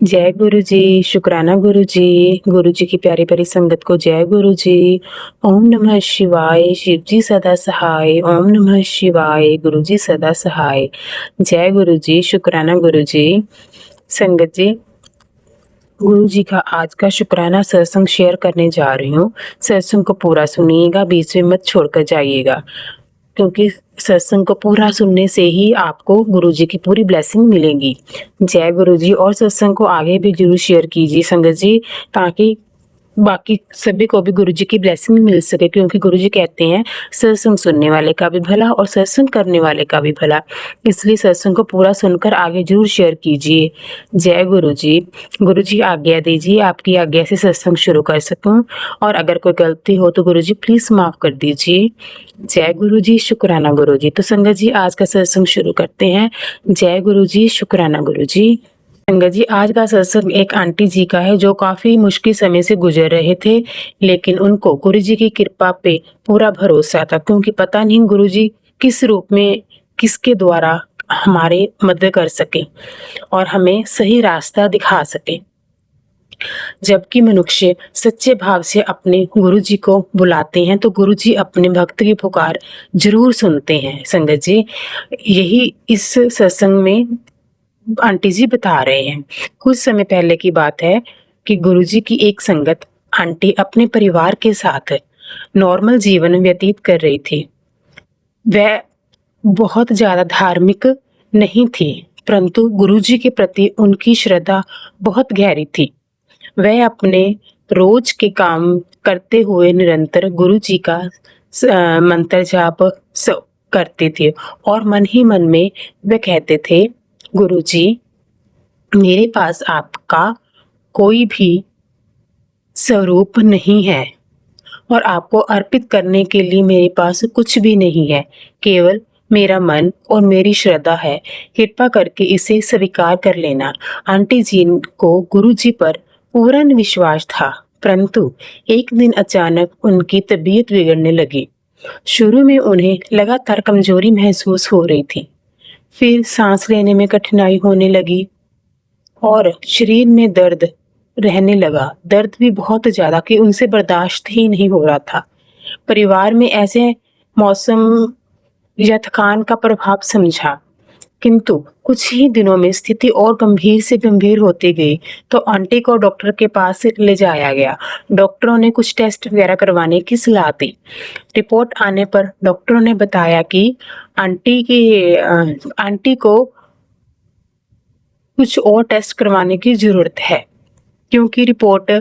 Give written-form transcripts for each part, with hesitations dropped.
जय गुरु जी, शुक्राना गुरु जी। गुरु जी की प्यारी-प्यारी संगत को जय गुरु जी। ओम नमः शिवाय, शिव जी सदा सहाय। ओम नमः शिवाय, गुरु जी सदा सहाय। जय गुरु जी, शुक्राना गुरु जी। संगत जी, गुरु जी का आज का शुक्राना सत्संग शेयर करने जा रही हूँ। सत्संग को पूरा सुनिएगा, बीच में मत छोड़कर जाइएगा, क्योंकि सत्संग को पूरा सुनने से ही आपको गुरु जी की पूरी ब्लेसिंग मिलेगी। जय गुरु जी। और सत्संग को आगे भी ज़रूर शेयर कीजिए संगत जी, ताकि बाकी सभी को भी गुरु जी की ब्लेसिंग मिल सके, क्योंकि गुरु जी कहते हैं सत्संग सुनने वाले का भी भला और सत्संग करने वाले का भी भला। इसलिए सत्संग को पूरा सुनकर आगे ज़रूर शेयर कीजिए। जय गुरु जी। गुरु जी आज्ञा दीजिए, आपकी आज्ञा से सत्संग शुरू कर सकूँ, और अगर कोई गलती हो तो गुरु जी प्लीज़ माफ़ कर दीजिए। जय गुरु जी, शुक्राना गुरु जी। तो संगत जी आज का सत्संग शुरू करते हैं। जय गुरु जी, शुक्राना गुरु जी। संगत जी आज का सत्संग एक आंटी जी का है जो काफी मुश्किल समय से गुजर रहे थे, लेकिन उनको गुरु जी की कृपा पे पूरा भरोसा था, क्योंकि पता नहीं गुरु जी किस रूप में किसके द्वारा हमारे मदद कर सके और हमें सही रास्ता दिखा सके। जबकि मनुष्य सच्चे भाव से अपने गुरु जी को बुलाते हैं तो गुरु जी अपने भक्त की पुकार जरूर सुनते हैं। संगत जी यही इस सत्संग में आंटी जी बता रहे हैं। कुछ समय पहले की बात है कि गुरु जी की एक संगत आंटी अपने परिवार के साथ नॉर्मल जीवन व्यतीत कर रही थी। वह बहुत ज्यादा धार्मिक नहीं थी, परंतु गुरु जी के प्रति उनकी श्रद्धा बहुत गहरी थी। वह अपने रोज के काम करते हुए निरंतर गुरु जी का मंत्र जाप करते थे, और मन ही मन में वे कहते थे, गुरु जी मेरे पास आपका कोई भी स्वरूप नहीं है और आपको अर्पित करने के लिए मेरे पास कुछ भी नहीं है, केवल मेरा मन और मेरी श्रद्धा है। कृपा करके इसे स्वीकार कर लेना। आंटी जी को गुरु जी पर पूर्ण विश्वास था, परंतु एक दिन अचानक उनकी तबीयत बिगड़ने लगी। शुरू में उन्हें लगातार कमजोरी महसूस हो रही थी, फिर सांस लेने में कठिनाई होने लगी और शरीर में दर्द रहने लगा। दर्द भी बहुत ज़्यादा कि उनसे बर्दाश्त ही नहीं हो रहा था। परिवार में ऐसे मौसम या थकान का प्रभाव समझा, किंतु कुछ ही दिनों में स्थिति और गंभीर से गंभीर होती गई, तो आंटी को डॉक्टर के पास ले जाया गया। डॉक्टरों ने कुछ टेस्ट वगैरह करवाने की सलाह दी। रिपोर्ट आने पर डॉक्टरों ने बताया कि आंटी को कुछ और टेस्ट करवाने की जरूरत है, क्योंकि रिपोर्ट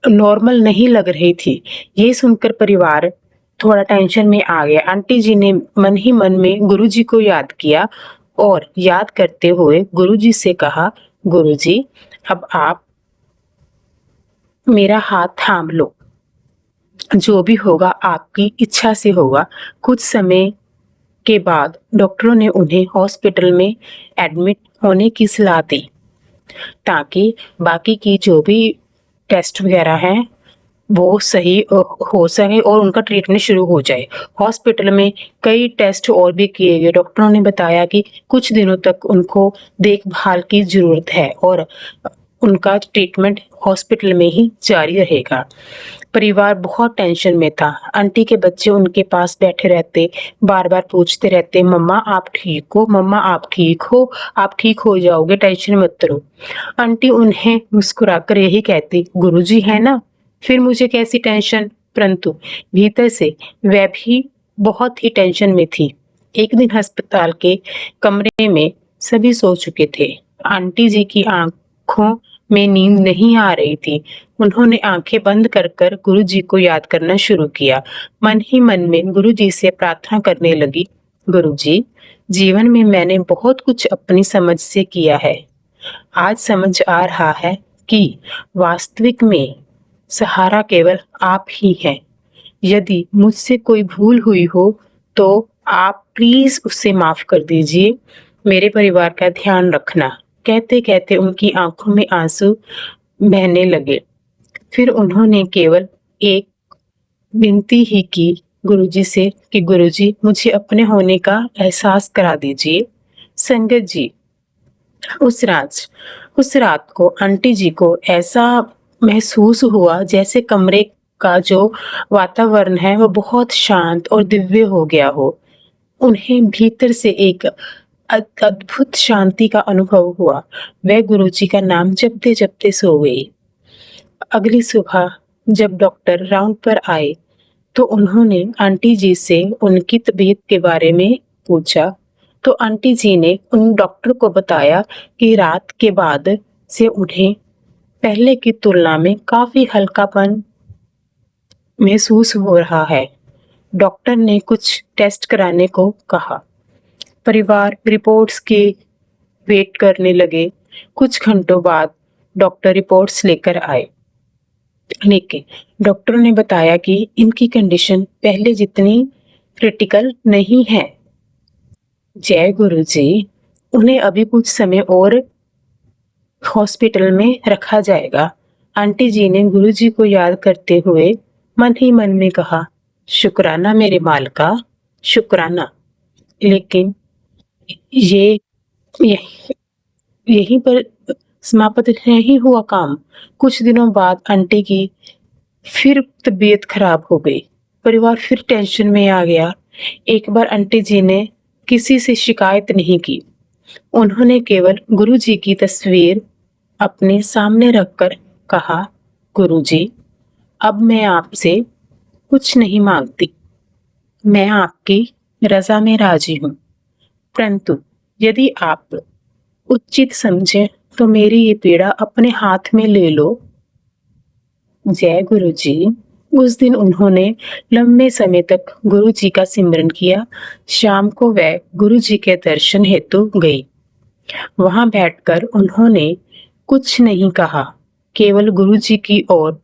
नॉर्मल नहीं लग रही थी। ये सुनकर परिवार थोड़ा टेंशन में आ गया। आंटी जी ने मन ही मन में गुरु जी को याद किया और याद करते हुए गुरु जी से कहा, गुरु जी अब आप मेरा हाथ थाम लो, जो भी होगा आपकी इच्छा से होगा। कुछ समय के बाद डॉक्टरों ने उन्हें हॉस्पिटल में एडमिट होने की सलाह दी, ताकि बाकी की जो भी टेस्ट वगैरह हैं वो सही हो सके और उनका ट्रीटमेंट शुरू हो जाए। हॉस्पिटल में कई टेस्ट और भी किए गए। डॉक्टरों ने बताया कि कुछ दिनों तक उनको देखभाल की ज़रूरत है और उनका ट्रीटमेंट हॉस्पिटल में ही जारी रहेगा। परिवार बहुत टेंशन में था। आंटी के बच्चे उनके पास बैठे रहते, बार-बार पूछते रहते, मम्मा आप ठीक हो, मम्मा आप ठीक हो, आप ठीक हो जाओगे, टेंशन मत लो। आंटी उन्हें मुस्कुराकर यही कहती, गुरुजी है ना, फिर मुझे कैसी टेंशन। परंतु भीतर से वह भी बहुत ही टेंशन में थी। एक दिन अस्पताल के कमरे में सभी सो चुके थे। आंटी जी की आंखों में नींद नहीं आ रही थी। उन्होंने आंखें बंद कर कर गुरु जी को याद करना शुरू किया। मन ही मन में गुरु जी से प्रार्थना करने लगी, गुरु जी जीवन में मैंने बहुत कुछ अपनी समझ से किया है। आज समझ आ रहा है कि वास्तविक में सहारा केवल आप ही हैं। यदि मुझसे कोई भूल हुई हो तो आप प्लीज उससे माफ कर दीजिए। मेरे परिवार का ध्यान रखना। कहते कहते उनकी आंखों में आंसू बहने लगे। फिर उन्होंने केवल एक विनती ही की गुरुजी से कि गुरुजी मुझे अपने होने का एहसास करा दीजिए। संगत जी उस रात को आंटी जी को ऐसा महसूस हुआ जैसे कमरे का जो वातावरण है वो बहुत शांत और दिव्य हो गया हो। उन्हें भीतर से एक अद्भुत शांति का अनुभव हुआ। वह गुरुजी का नाम जपते-जपते सो गई। अगली सुबह जब डॉक्टर राउंड पर आए तो उन्होंने आंटी जी से उनकी तबीयत के बारे में पूछा। तो आंटी जी ने उन डॉक्टर को बताया कि रात के बाद से उन्हें पहले की तुलना में काफ़ी हल्कापन महसूस हो रहा है। डॉक्टर ने कुछ टेस्ट कराने को कहा। परिवार रिपोर्ट्स की वेट करने लगे। कुछ घंटों बाद डॉक्टर रिपोर्ट्स लेकर आए। लेकिन डॉक्टर ने बताया कि इनकी कंडीशन पहले जितनी क्रिटिकल नहीं है। जय गुरु जी, उन्हें अभी कुछ समय और हॉस्पिटल में रखा जाएगा। आंटी जी ने गुरुजी को याद करते हुए मन ही मन में कहा, शुक्राना मेरे मालिका, शुक्राना। लेकिन ये यही यहीं पर समाप्त नहीं हुआ काम। कुछ दिनों बाद आंटी की फिर तबीयत खराब हो गई। परिवार फिर टेंशन में आ गया। एक बार आंटी जी ने किसी से शिकायत नहीं की। उन्होंने केवल गुरुजी की तस्वीर अपने सामने रखकर कहा, गुरुजी, अब मैं आपसे कुछ नहीं मांगती। मैं आपकी रज़ा में राज़ी हूँ। परंतु यदि आप उचित समझें तो मेरी ये पीड़ा अपने हाथ में ले लो। जय गुरुजी। उस दिन उन्होंने लंबे समय तक गुरुजी का सिमरन किया। शाम को वह गुरुजी के दर्शन हेतु गई। वहां बैठकर उन्होंने कुछ नहीं कहा, केवल गुरुजी की ओर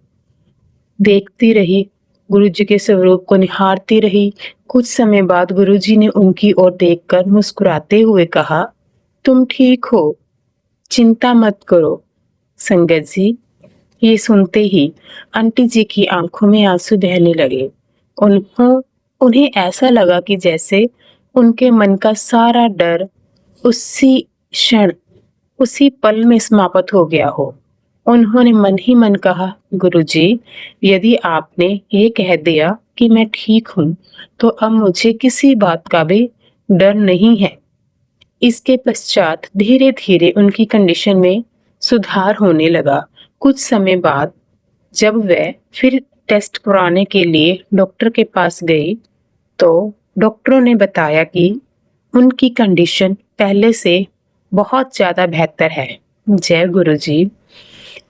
देखती रही, गुरुजी के स्वरूप को निहारती रही। कुछ समय बाद गुरुजी ने उनकी ओर देखकर मुस्कुराते हुए कहा, तुम ठीक हो, चिंता मत करो। संगत जी, ये सुनते ही आंटी जी की आंखों में आंसू बहने लगे। उन्हें ऐसा लगा कि जैसे उनके मन का सारा डर उसी क्षण, उसी पल में समाप्त हो गया हो। उन्होंने मन ही मन कहा, गुरुजी, यदि आपने ये कह दिया कि मैं ठीक हूँ, तो अब मुझे किसी बात का भी डर नहीं है। इसके पश्चात धीरे धीरे उनकी कंडीशन में सुधार होने लगा। कुछ समय बाद जब वह फिर टेस्ट कराने के लिए डॉक्टर के पास गई, तो डॉक्टरों ने बताया कि उनकी कंडीशन पहले से बहुत ज़्यादा बेहतर है। जय गुरुजी।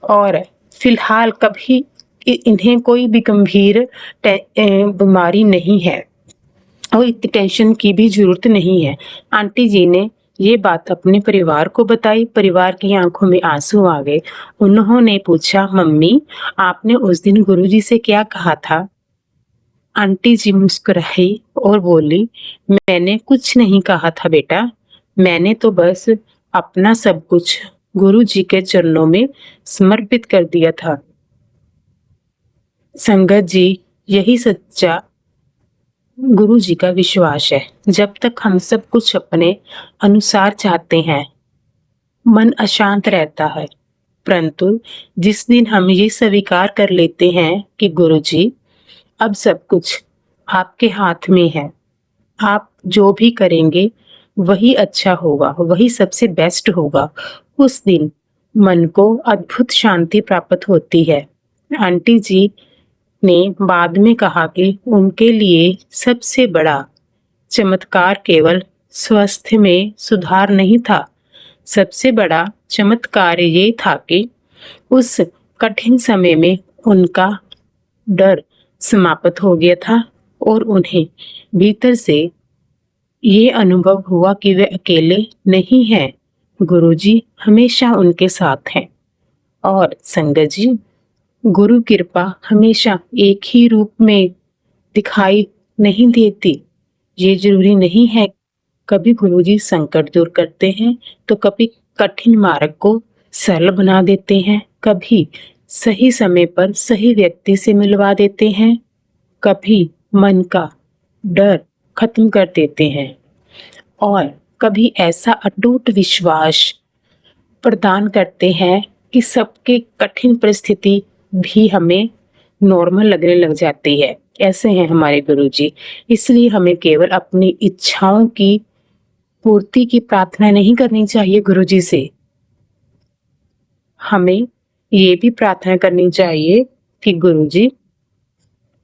और फिलहाल कभी इन्हें कोई भी गंभीर बीमारी नहीं है और इतनी टेंशन की भी जरूरत नहीं है। आंटी जी ने ये बात अपने परिवार को बताई। परिवार की आंखों में आंसू आ गए। उन्होंने पूछा, मम्मी, आपने उस दिन गुरुजी से क्या कहा था? आंटी जी मुस्कुराई और बोली, मैंने कुछ नहीं कहा था बेटा, मैंने तो बस अपना सब कुछ गुरु जी के चरणों में समर्पित कर दिया था। संगत जी, यही सच्चा गुरु जी का विश्वास है। जब तक हम सब कुछ अपने अनुसार चाहते हैं, मन अशांत रहता है। परंतु जिस दिन हम ये स्वीकार कर लेते हैं कि गुरु जी, अब सब कुछ आपके हाथ में है, आप जो भी करेंगे वही अच्छा होगा, वही सबसे बेस्ट होगा, उस दिन मन को अद्भुत शांति प्राप्त होती है। आंटी जी ने बाद में कहा कि उनके लिए सबसे बड़ा चमत्कार केवल स्वास्थ्य में सुधार नहीं था, सबसे बड़ा चमत्कार ये था कि उस कठिन समय में उनका डर समाप्त हो गया था और उन्हें भीतर से ये अनुभव हुआ कि वे अकेले नहीं हैं, गुरुजी हमेशा उनके साथ हैं। और संगत जी, गुरु कृपा हमेशा एक ही रूप में दिखाई नहीं देती। ये जरूरी नहीं है, कभी गुरुजी संकट दूर करते हैं तो कभी कठिन मार्ग को सरल बना देते हैं, कभी सही समय पर सही व्यक्ति से मिलवा देते हैं, कभी मन का डर खत्म कर देते हैं और कभी ऐसा अटूट विश्वास प्रदान करते हैं कि सबकी कठिन परिस्थिति भी हमें नॉर्मल लगने लग जाती है। ऐसे हैं हमारे गुरुजी। इसलिए हमें केवल अपनी इच्छाओं की पूर्ति की प्रार्थना नहीं करनी चाहिए गुरुजी से। हमें ये भी प्रार्थना करनी चाहिए कि गुरुजी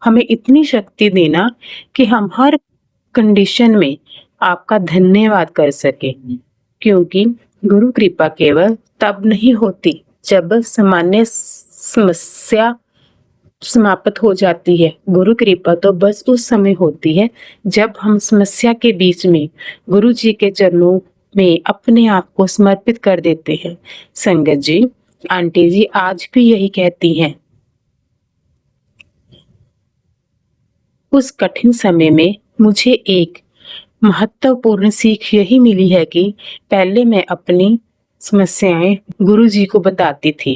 हमें इतनी शक्ति देना कि हम हर कंडीशन में आपका धन्यवाद कर सके, क्योंकि गुरु कृपा केवल तब नहीं होती जब सामान्य समस्या समाप्त हो जाती है। गुरु कृपा तो बस उस समय होती है जब हम समस्या के बीच में गुरु जी के चरणों में अपने आप को समर्पित कर देते हैं। संगत जी, आंटी जी आज भी यही कहती हैं। उस कठिन समय में मुझे एक महत्वपूर्ण सीख यही मिली है कि पहले मैं अपनी समस्याएं गुरु जी को बताती थी,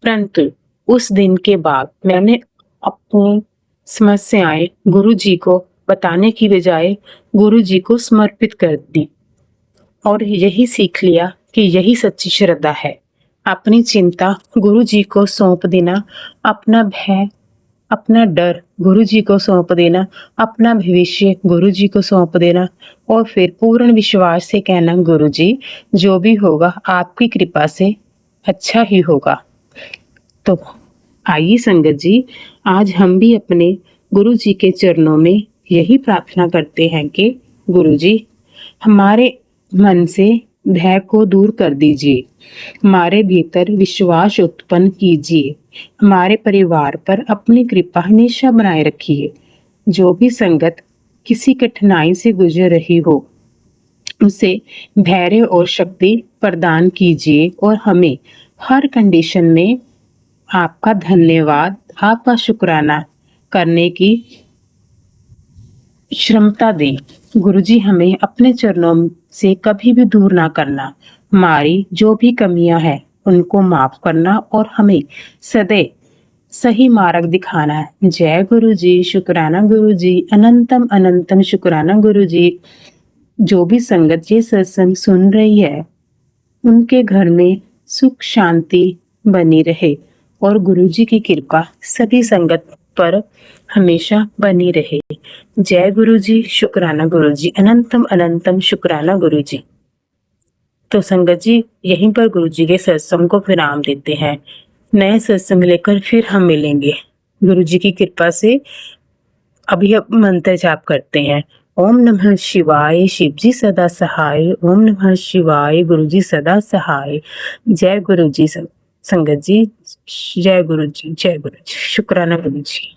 परंतु उस दिन के बाद मैंने अपनी समस्याएं गुरु जी को बताने की बजाय गुरु जी को समर्पित कर दी और यही सीख लिया कि यही सच्ची श्रद्धा है। अपनी चिंता गुरु जी को सौंप देना, अपना भय, अपना डर गुरु जी को सौंप देना, अपना भविष्य गुरु जी को सौंप देना और फिर पूर्ण विश्वास से कहना, गुरु जी जो भी होगा आपकी कृपा से अच्छा ही होगा। तो आइए संगत जी, आज हम भी अपने गुरु जी के चरणों में यही प्रार्थना करते हैं कि गुरु जी हमारे मन से भय को दूर कर दीजिए, हमारे भीतर विश्वास उत्पन्न कीजिए, हमारे परिवार पर अपनी कृपा हमेशा बनाए रखिए। जो भी संगत किसी कठिनाई से गुजर रही हो उसे धैर्य और शक्ति प्रदान कीजिए और हमें हर कंडीशन में आपका धन्यवाद, आपका शुक्राना करने की क्षमता दें। गुरुजी हमें अपने चरणों से कभी भी दूर ना करना, हमारी जो भी कमियां हैं उनको माफ करना और हमें सदैव सही मार्ग दिखाना है। जय गुरु जी, शुक्राना गुरु जी, अनंतम अनंतम शुक्राना गुरु जी। जो भी संगत ये सत्संग सुन रही है उनके घर में सुख शांति बनी रहे और गुरु जी की कृपा सभी संगत पर हमेशा बनी रहे। जय गुरु जी, शुक्राना गुरु जी, अनंतम अनंतम शुक्राना गुरु जी। तो संगत जी यहीं पर गुरु जी के सत्संग को विराम देते हैं। नए सत्संग लेकर फिर हम मिलेंगे। गुरु जी की कृपा से अभी अब मंत्र जाप करते हैं। ओम नमः शिवाय, शिव जी सदा सहाय। ओम नमः शिवाय, गुरु जी सदा सहाय। जय गुरु जी संगत जी, जय गुरु जी, जय गुरु जी, शुक्राना गुरु जी।